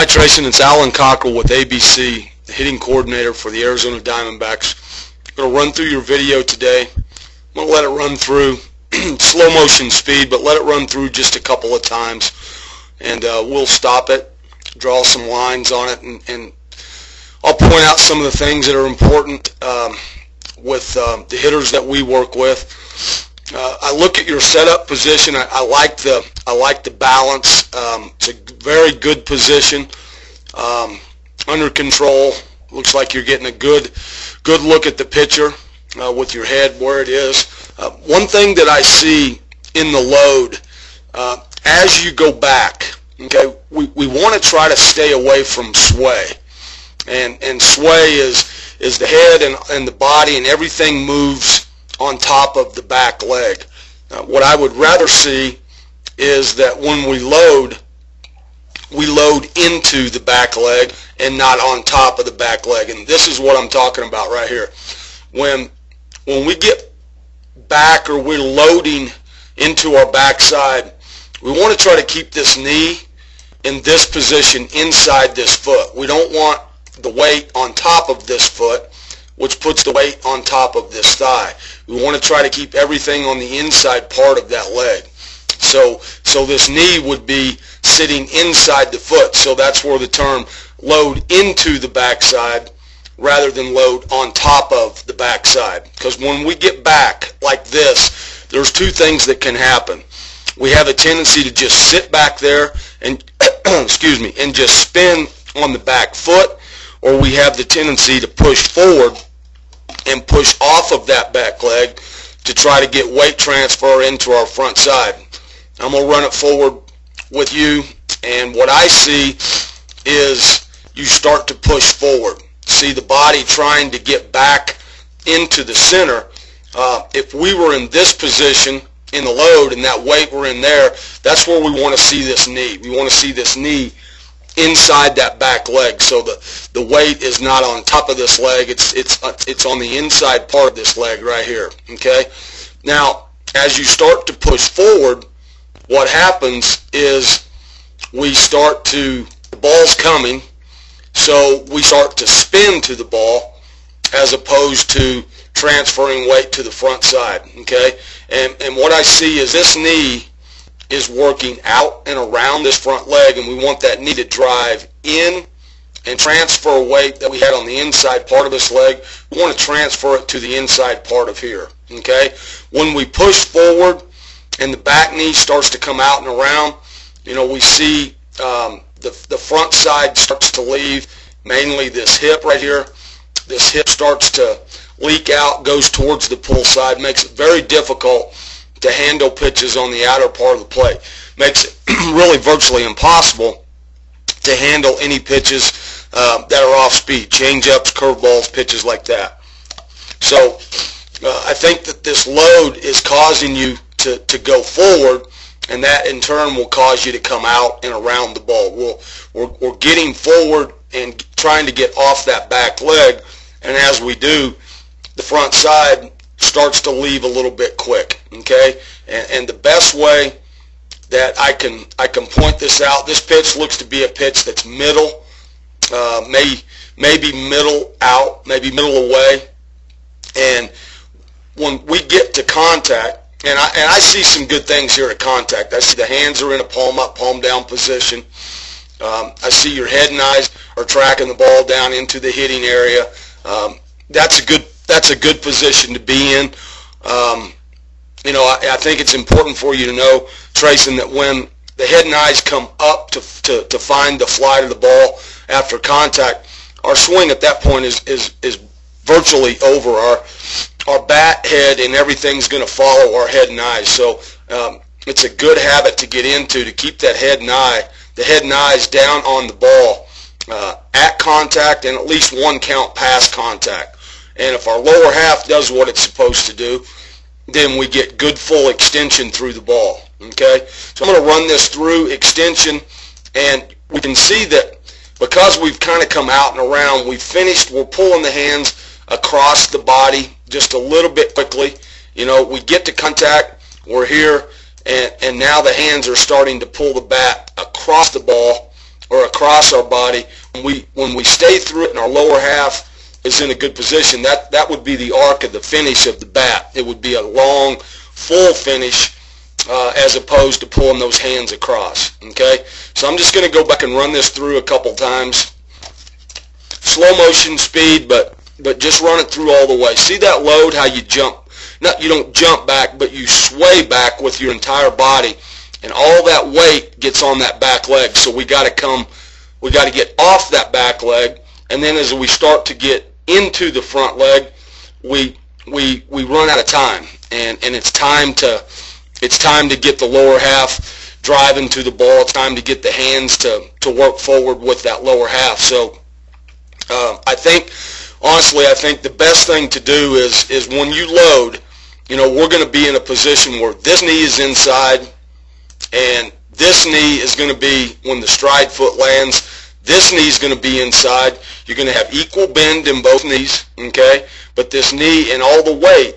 Hi Tracy, it's Alan Cockrell with ABC, the hitting coordinator for the Arizona Diamondbacks. I'm going to run through your video today. I'm going to let it run through slow motion speed, but let it run through just a couple of times, and we'll stop it, draw some lines on it, and I'll point out some of the things that are important with the hitters that we work with. I look at your setup position. I like the balance. It's a very good position, under control. Looks like you're getting a good look at the pitcher with your head where it is. One thing that I see in the load, as you go back, okay, we want to try to stay away from sway, and sway is the head and the body, and everything moves on top of the back leg. What I would rather see is that when we load into the back leg and not on top of the back leg. And this is what I'm talking about right here. When we get back, or we're loading into our backside, we want to try to keep this knee in this position inside this foot. We don't want the weight on top of this foot, which puts the weight on top of this thigh. We want to try to keep everything on the inside part of that leg. So this knee would be sitting inside the foot. So that's where the term load into the backside rather than load on top of the backside. Because when we get back like this, there's two things that can happen. We have a tendency to just sit back there and excuse me, and just spin on the back foot, or we have the tendency to push forward and push off of that back leg to try to get weight transfer into our front side. I'm going to run it forward with you, and what I see is you start to push forward. See the body trying to get back into the center. If we were in this position in the load and that weight were in there, that's where we want to see this knee. We want to see this knee inside that back leg, so the weight is not on top of this leg. It's on the inside part of this leg right here. Okay. Now, as you start to push forward, what happens is the ball's coming, so we start to spin to the ball as opposed to transferring weight to the front side. Okay. And what I see is this knee is working out and around this front leg, and we want that knee to drive in and transfer weight that we had on the inside part of this leg. We want to transfer it to the inside part of here. Okay? When we push forward and the back knee starts to come out and around, we see the front side starts to leave, mainly this hip right here. This hip starts to leak out, goes towards the pull side, makes it very difficult to handle pitches on the outer part of the plate. Makes it really virtually impossible to handle any pitches that are off speed, change-ups, curveballs, pitches like that. So I think that this load is causing you to go forward, and that in turn will cause you to come out and around the ball. We're getting forward and trying to get off that back leg, and as we do, the front side starts to leave a little bit quick. Okay, and the best way that I can point this out, this pitch looks to be a pitch that's middle, maybe middle out, maybe middle away, and when we get to contact, and I see some good things here at contact. I see the hands are in a palm up, palm down position. I see your head and eyes are tracking the ball down into the hitting area. That's a good position to be in. I think it's important for you to know, Trayson, that when the head and eyes come up to find the fly to the ball after contact, our swing at that point is virtually over. Our bat, head, and everything's going to follow our head and eyes. So it's a good habit to get into, to keep that the head and eyes down on the ball at contact, and at least one count past contact. And if our lower half does what it's supposed to do, then we get good full extension through the ball. Okay, so I'm going to run this through extension, and we can see that because we've kind of come out and around, we're pulling the hands across the body just a little bit quickly. We get to contact, we're here, and now the hands are starting to pull the bat across the ball or across our body, when we stay through it and our lower half is in a good position, that would be the arc of the finish of the bat. It would be a long, full finish as opposed to pulling those hands across. Okay, so I'm just going to go back and run this through a couple times. Slow motion speed, but just run it through all the way. See that load, how you jump? You don't jump back, but you sway back with your entire body, and all that weight gets on that back leg. So we got to get off that back leg, and then as we start to get into the front leg, we run out of time, and it's time to get the lower half driving to the ball. It's time to get the hands to work forward with that lower half. So honestly, I think the best thing to do is when you load, we're going to be in a position where this knee is inside, and this knee is going to be, when the stride foot lands, this knee is going to be inside. You're going to have equal bend in both knees, okay? But this knee and all the weight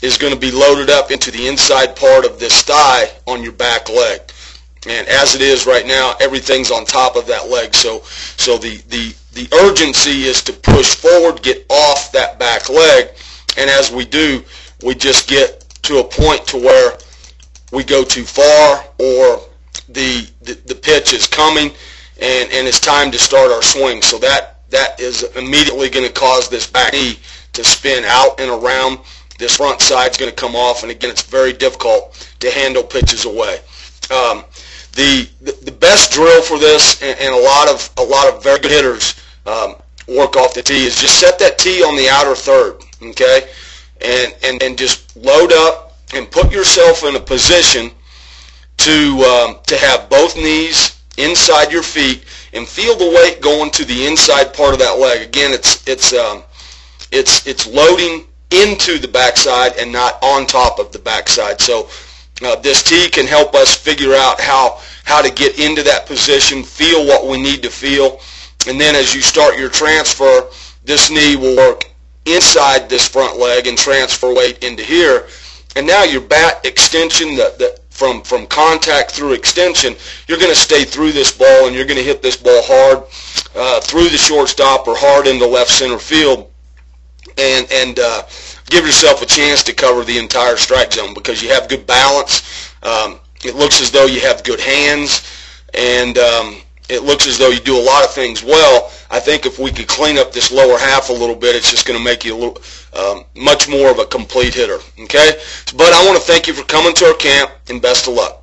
is going to be loaded up into the inside part of this thigh on your back leg. And as it is right now, everything's on top of that leg. So the urgency is to push forward, get off that back leg, and as we do, we just get to a point to where we go too far, or the pitch is coming, and it's time to start our swing. So that is immediately going to cause this back knee to spin out and around. This front side's going to come off, and again, it's very difficult to handle pitches away. The best drill for this, and a lot of very good hitters work off the tee, is just set that tee on the outer third, okay, and just load up and put yourself in a position to have both knees inside your feet and feel the weight going to the inside part of that leg. Again, it's loading into the backside and not on top of the backside. So this tee can help us figure out how to get into that position, feel what we need to feel, and then as you start your transfer, this knee will work inside this front leg and transfer weight into here. And now your bat extension, from contact through extension, you're going to stay through this ball, and you're going to hit this ball hard through the shortstop or hard into left center field, and give yourself a chance to cover the entire strike zone because you have good balance. It looks as though you have good hands, and it looks as though you do a lot of things well. I think if we could clean up this lower half a little bit, it's just going to make you a little, much more of a complete hitter. Okay? But I want to thank you for coming to our camp, and best of luck.